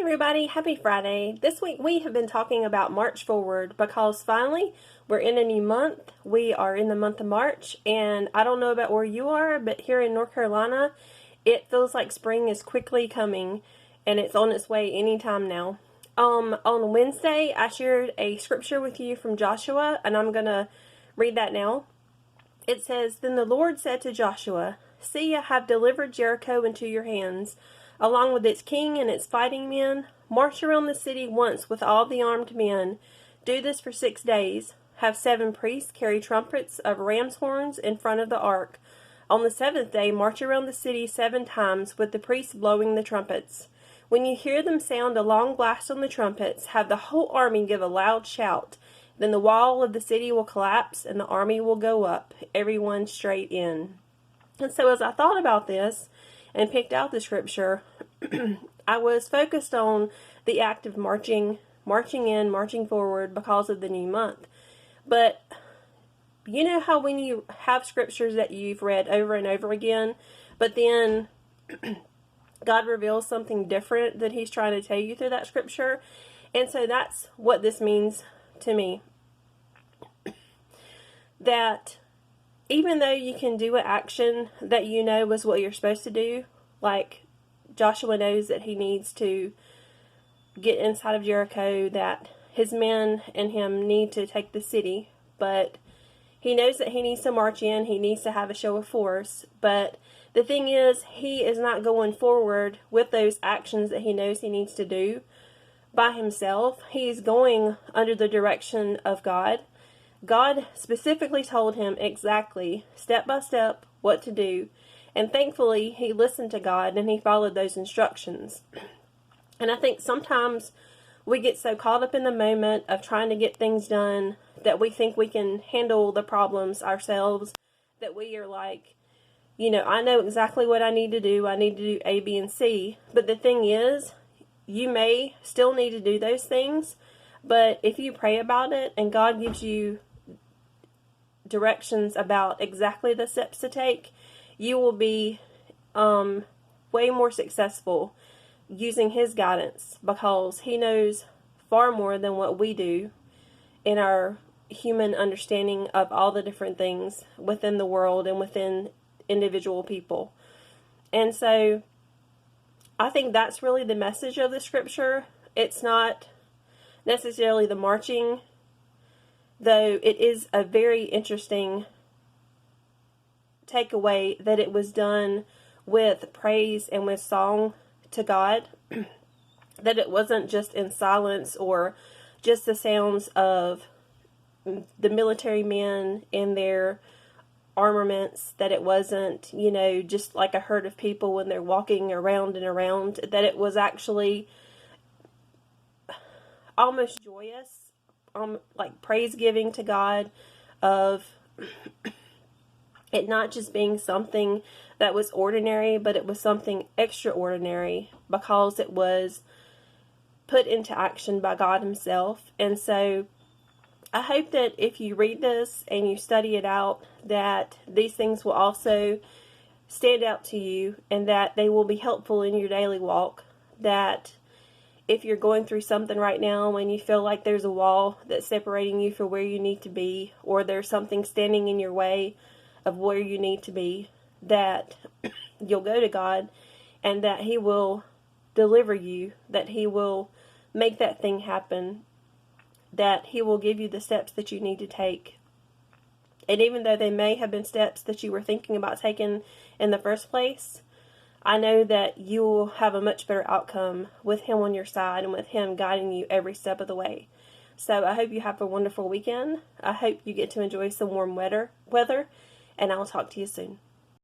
everybody, happy Friday. This week we have been talking about March Forward because finally we're in a new month. We are in the month of March, and I don't know about where you are, but here in North Carolina it feels like spring is quickly coming and it's on its way anytime now. On Wednesday I shared a scripture with you from Joshua, and I'm going to read that now. It says, "Then the Lord said to Joshua, 'See, I have delivered Jericho into your hands, along with its king and its fighting men. March around the city once with all the armed men. Do this for 6 days. Have 7 priests carry trumpets of ram's horns in front of the ark. On the 7th day, march around the city 7 times with the priests blowing the trumpets. When you hear them sound a long blast on the trumpets, have the whole army give a loud shout. Then the wall of the city will collapse and the army will go up, everyone straight in.'" And so as I thought about this and picked out the scripture, I was focused on the act of marching in, marching forward because of the new month. But you know how when you have scriptures that you've read over and over again, but then God reveals something different that He's trying to tell you through that scripture? And so that's what this means to me. That even though you can do an action that you know was what you're supposed to do, like Joshua knows that he needs to get inside of Jericho, that his men and him need to take the city, but he knows that he needs to march in, he needs to have a show of force. But the thing is, he is not going forward with those actions that he knows he needs to do by himself. He's going under the direction of God. God specifically told him exactly, step by step, what to do. And thankfully, he listened to God and he followed those instructions. And I think sometimes we get so caught up in the moment of trying to get things done that we think we can handle the problems ourselves, that we are like, I know exactly what I need to do. I need to do A, B, and C. But the thing is, you may still need to do those things, but if you pray about it and God gives you directions about exactly the steps to take, you will be way more successful using His guidance, because He knows far more than what we do in our human understanding of all the different things within the world and within individual people. And so I think that's really the message of the scripture. It's not necessarily the marching, though it is a very interesting takeaway that it was done with praise and with song to God, that it wasn't just in silence or just the sounds of the military men in their armaments, that it wasn't, just like a herd of people when they're walking around and around, that it was actually almost joyous, like praise giving to God, of it not just being something that was ordinary, but it was something extraordinary because it was put into action by God Himself. And so I hope that if you read this and you study it out, that these things will also stand out to you and that they will be helpful in your daily walk. That if you're going through something right now and you feel like there's a wall that's separating you from where you need to be, or there's something standing in your way of where you need to be, that you'll go to God and that He will deliver you, that He will make that thing happen, that He will give you the steps that you need to take. And even though they may have been steps that you were thinking about taking in the first place, I know that you will have a much better outcome with Him on your side and with Him guiding you every step of the way. So I hope you have a wonderful weekend. I hope you get to enjoy some warm weather, and I'll talk to you soon.